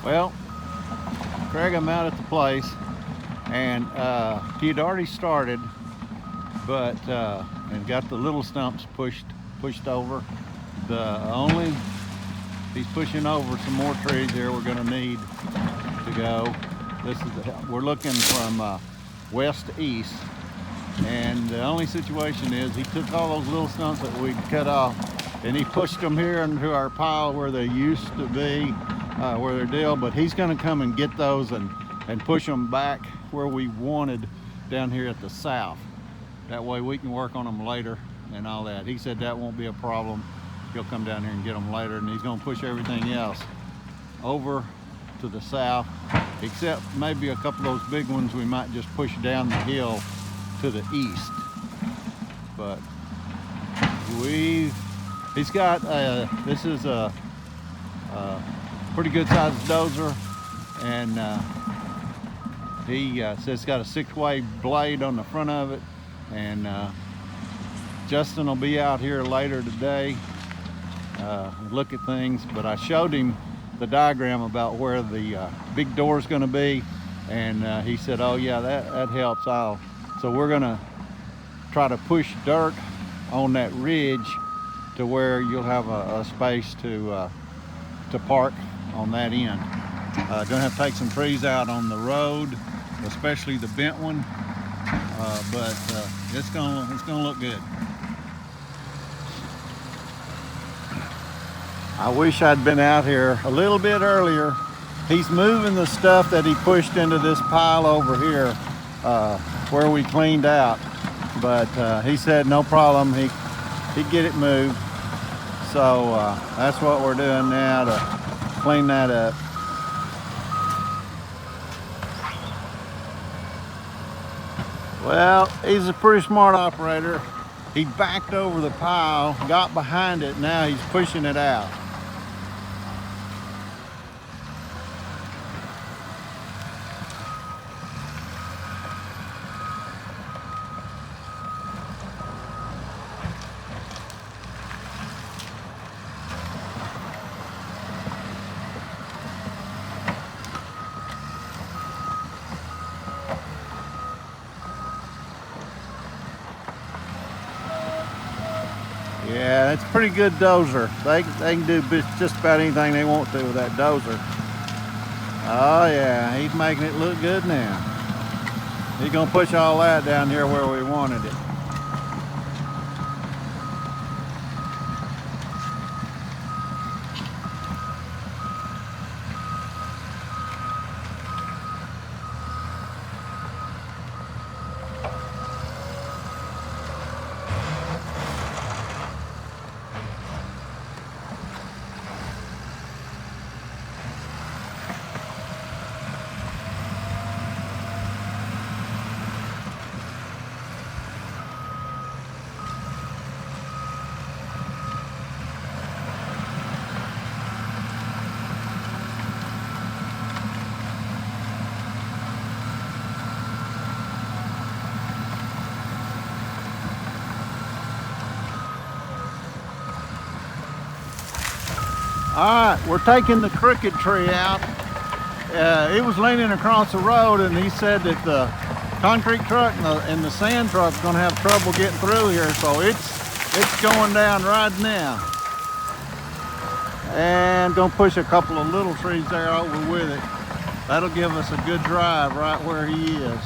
Well, Craig, I'm out at the place, and he had already started, but and got the little stumps pushed over. The only He's pushing over some more trees here we're going to need to go. We're looking from west to east, and the only situation is he took all those little stumps that we cut off and he pushed them here into our pile where they used to be, where they're deal. But he's going to come and get those and push them back where we wanted down here at the south. That way we can work on them later and all that. He said that won't be a problem. He'll come down here and get them later, and he's going to push everything else over to the south, except maybe a couple of those big ones we might just push down the hill to the east. But he's got this is a pretty good sized dozer, and he says it's got a 6-way blade on the front of it, and Justin will be out here later today, look at things. But I showed him the diagram about where the big door is going to be, and he said, oh yeah, that helps. So we're going to try to push dirt on that ridge to where you'll have a space to park on that end. Gonna have to take some trees out on the road, especially the bent one, but it's gonna look good. I wish I'd been out here a little bit earlier. He's moving the stuff that he pushed into this pile over here where we cleaned out, but he said no problem, he'd get it moved. So that's what we're doing now to clean that up. Well, he's a pretty smart operator. He backed over the pile, got behind it, now he's pushing it out. Yeah, it's a pretty good dozer. They can do just about anything they want to with that dozer. Oh yeah, he's making it look good now. He's gonna push all that down here where we wanted it. All right, we're taking the crooked tree out. It was leaning across the road, and he said that the concrete truck and the sand truck's gonna have trouble getting through here, so it's going down right now. And gonna push a couple of little trees there over with it. That'll give us a good drive right where he is.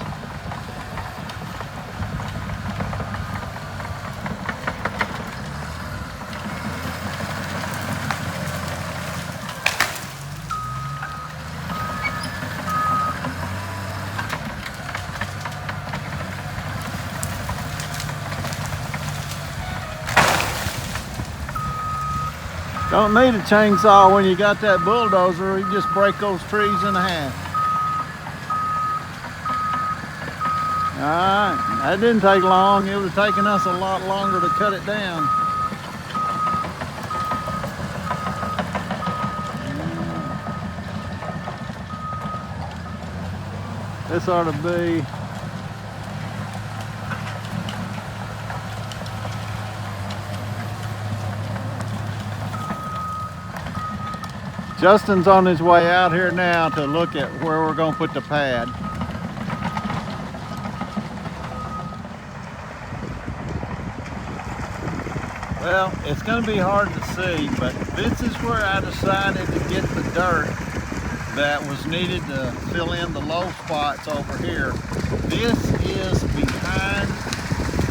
Don't need a chainsaw when you got that bulldozer. You just break those trees in half. Alright, that didn't take long. It would have taken us a lot longer to cut it down. This ought to be Justin's on his way out here now to look at where we're going to put the pad. Well, it's going to be hard to see, but this is where I decided to get the dirt that was needed to fill in the low spots over here. This is behind,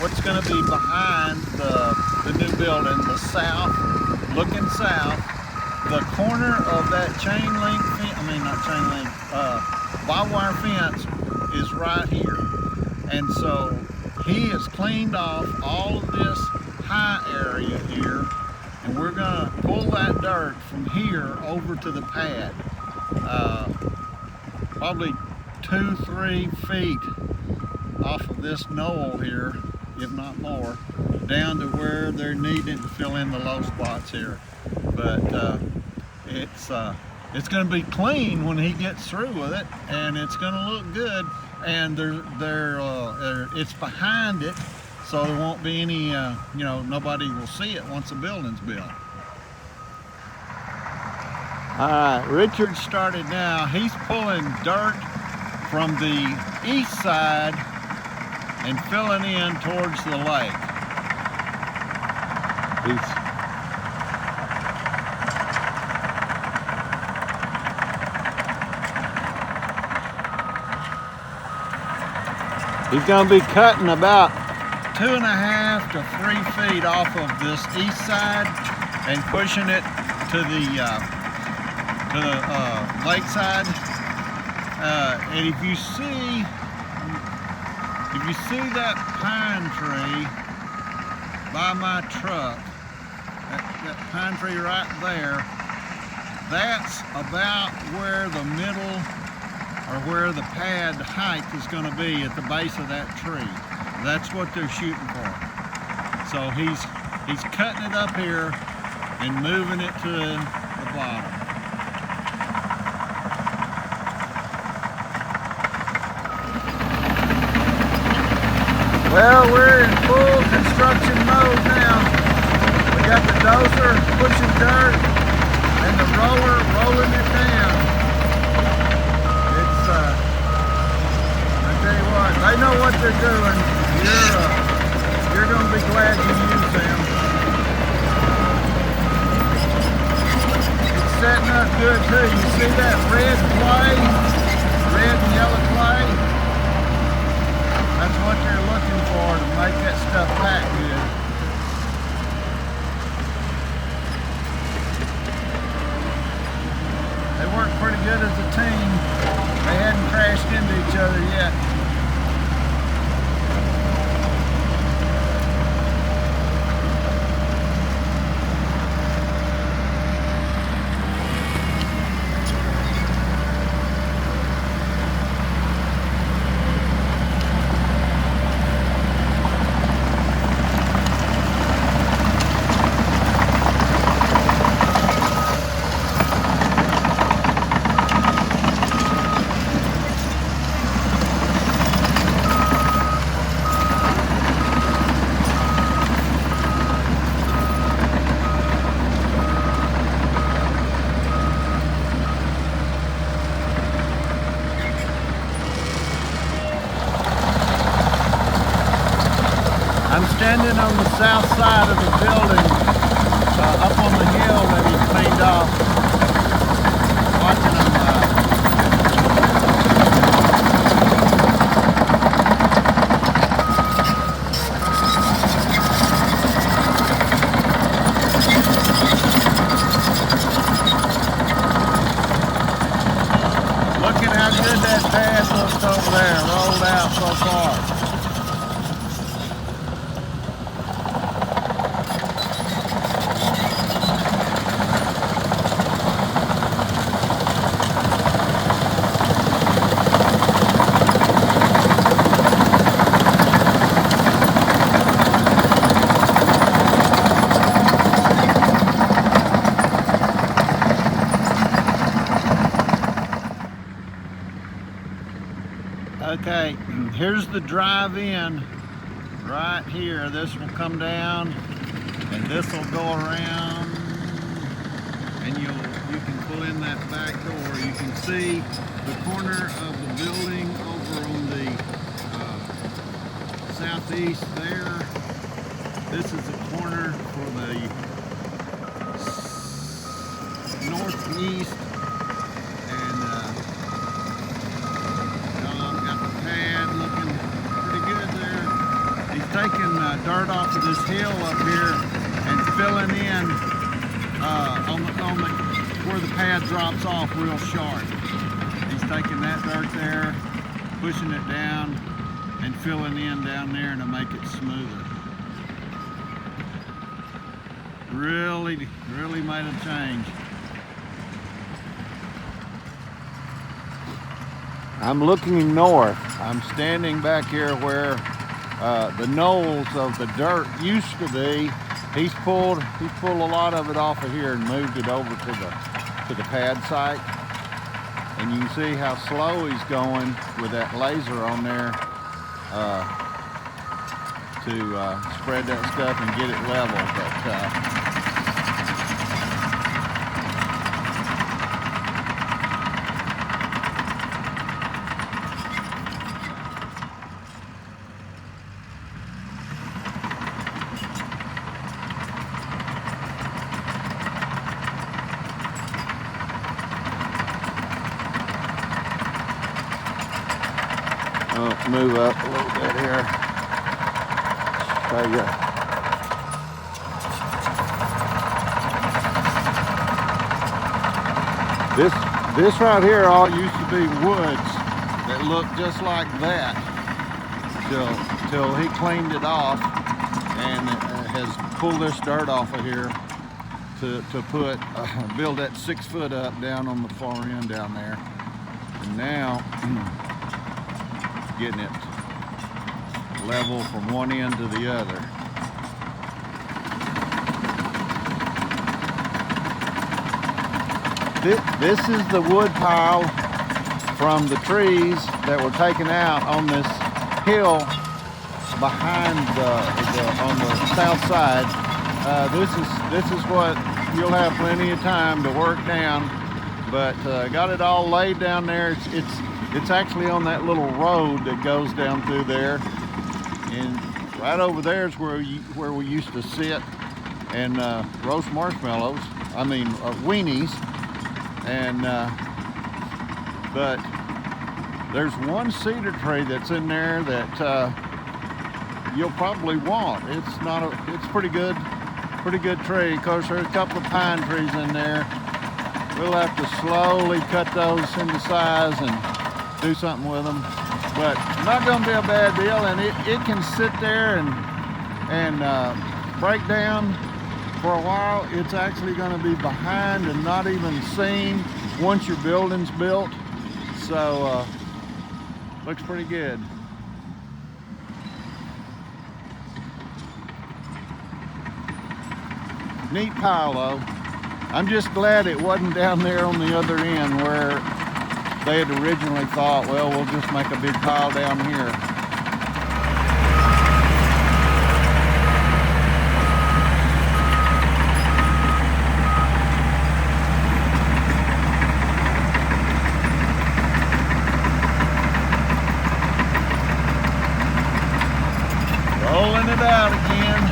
what's going to be behind the new building, the south, looking south. The corner of that chain link fence, I mean not chain link, barbed wire fence is right here. And so he has cleaned off all of this high area here, and we're gonna pull that dirt from here over to the pad. Probably 2-3 feet off of this knoll here, if not more, down to where they're needed to fill in the low spots here. But it's going to be clean when he gets through with it, and it's going to look good. And it's behind it, so there won't be any, you know, nobody will see it once the building's built. All right, Richard started now. He's pulling dirt from the east side and filling in towards the lake. He's going to be cutting about 2.5 to 3 feet off of this east side and pushing it to the lake side. And if you see that pine tree by my truck, that pine tree right there, that's about where the middle, or where the pad height is going to be, at the base of that tree. That's what they're shooting for. So he's cutting it up here and moving it to the bottom. Well, we're in full construction mode now. We got the dozer pushing dirt and the roller rolling it down. It's, I tell you what, they know what they're doing. You're going to be glad you used them. It's setting up good too. You see that red clay, red and yellow clay? That's what you're looking for to make that stuff pack good. They work pretty good as a team. They hadn't crashed into each other yet. I'm standing on the south side of the building, up on the hill that he cleaned off, watching them. Looking how good that pad looks over there, rolled out so far. Okay, here's the drive-in right here. This will come down and this will go around, and you can pull in that back door, you can see the corner of the building over on the southeast there. This is the corner for the northeast, and Tom got the pad looking pretty good there. He's taking dirt off of this hill up here and filling in on the where the pad drops off real sharp. He's taking that dirt there, pushing it down, and filling in down there to make it smoother. Really made a change. I'm looking north. I'm standing back here where the knolls of the dirt used to be. He's pulled a lot of it off of here and moved it over to the pad site. And you can see how slow he's going with that laser on there to spread that stuff and get it level. I'll move up a little bit here. Show you. This right here all used to be woods that looked just like that till he cleaned it off and has pulled this dirt off of here to put build that 6 foot up down on the far end down there. And now getting it level from one end to the other. This is the wood pile from the trees that were taken out on this hill behind on the south side. This is what you'll have plenty of time to work down, but got it all laid down there. It's actually on that little road that goes down through there, and right over there is where we used to sit and roast marshmallows. I mean weenies. And but there's one cedar tree that's in there that you'll probably want. It's pretty good tree. Of course, there's a couple of pine trees in there. We'll have to slowly cut those into size and do something with them, but not going to be a bad deal. And it can sit there and break down for a while. It's actually going to be behind and not even seen once your building's built. So looks pretty good. Neat pile though. I'm just glad it wasn't down there on the other end where they had originally thought, well, we'll just make a big pile down here. Rolling it out again.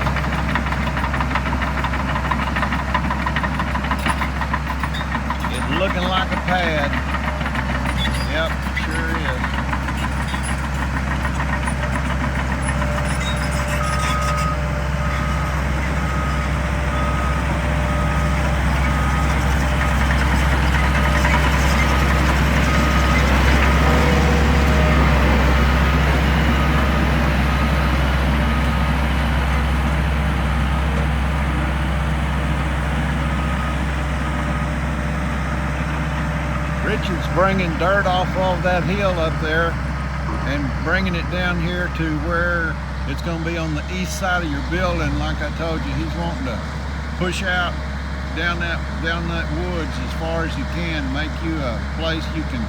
It's looking like a pad. Yep, sure is. Richard's bringing dirt off of that hill up there and bringing it down here to where it's going to be on the east side of your building. Like I told you, he's wanting to push out down that woods as far as you can, make you a place you can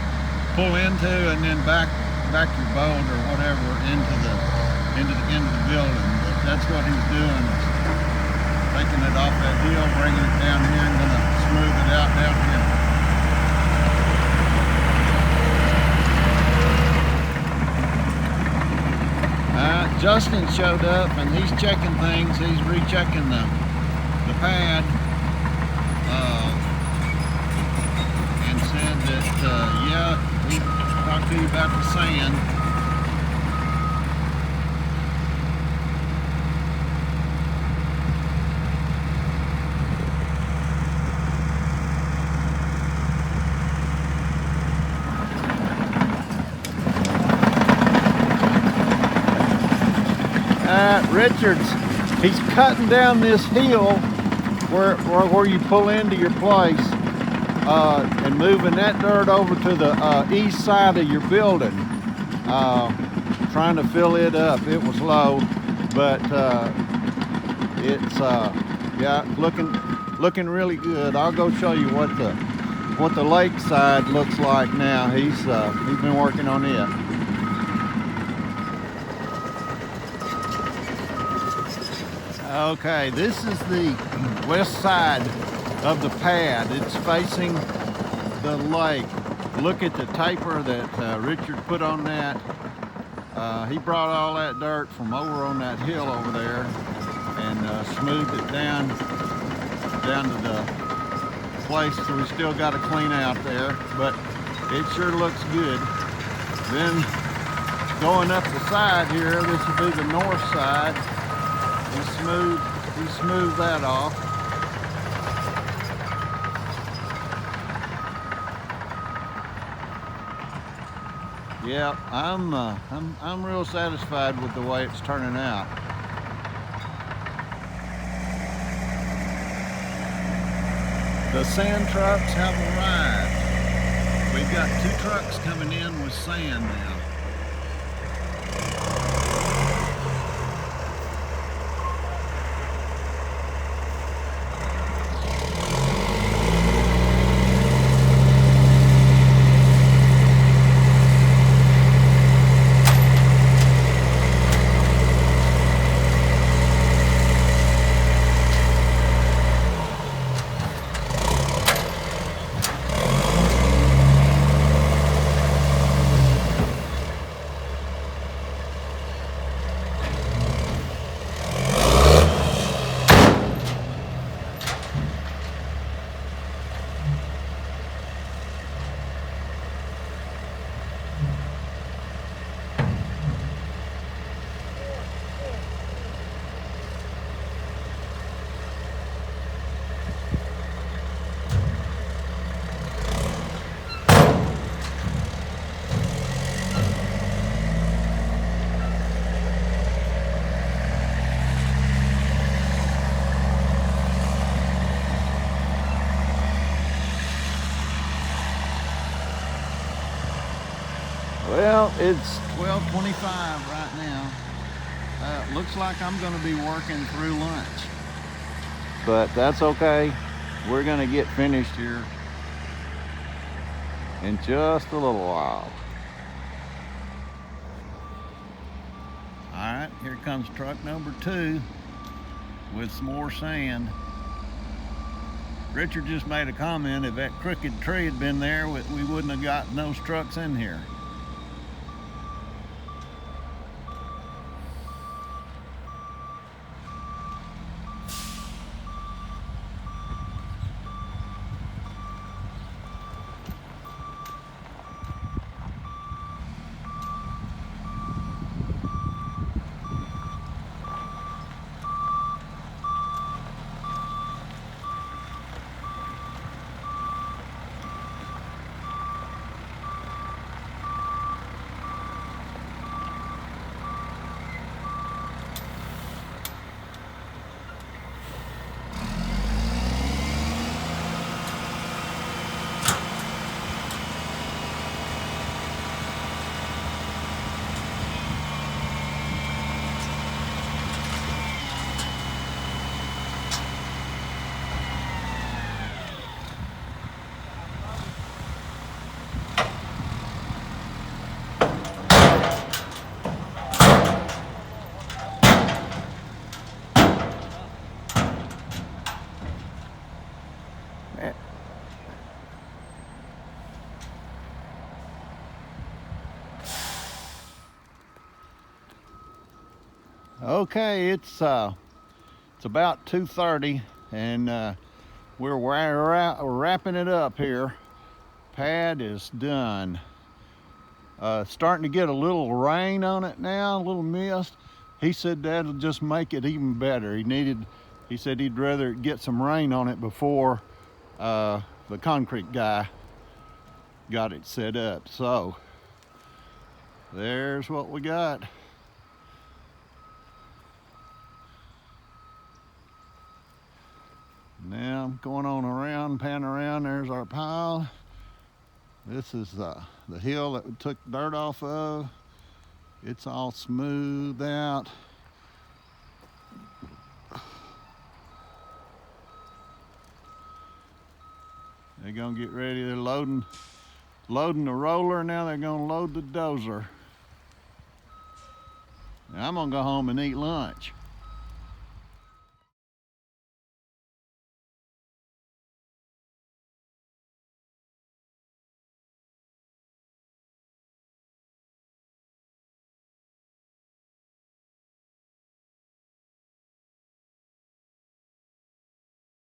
pull into, and then back your boat or whatever into the end of the building. That's what he's doing, is taking it off that hill, bringing it down here, and going to smooth it out down here. Justin showed up and he's checking things. He's rechecking the pad and said that, yeah, he talked to you about the sand. Richards, he's cutting down this hill where you pull into your place and moving that dirt over to the east side of your building, trying to fill it up. It was low, but it's yeah, looking really good. I'll go show you what the lake side looks like now. He's been working on it. Okay, this is the west side of the pad. It's facing the lake. Look at the taper that Richard put on that. He brought all that dirt from over on that hill over there and smoothed it down to the place, so we still got to clean out there, but it sure looks good. Then going up the side here, this will be the north side. He smoothed that off. Yeah, I'm real satisfied with the way it's turning out. The sand trucks have arrived. We've got 2 trucks coming in with sand now. Well, it's 12:25 right now. Looks like I'm going to be working through lunch, but that's okay. We're going to get finished here in just a little while. All right, here comes truck number 2 with some more sand. Richard just made a comment, if that crooked tree had been there, we wouldn't have gotten those trucks in here. Okay, it's about 2:30, and we're wrapping it up here. Pad is done. Starting to get a little rain on it now, a little mist. He said that'll just make it even better. He said he'd rather get some rain on it before the concrete guy got it set up. So there's what we got. Now I'm going on around, pan around. There's our pile. This is the hill that we took dirt off of. It's all smoothed out. They're gonna get ready. They're loading the roller. Now they're gonna load the dozer. Now I'm gonna go home and eat lunch.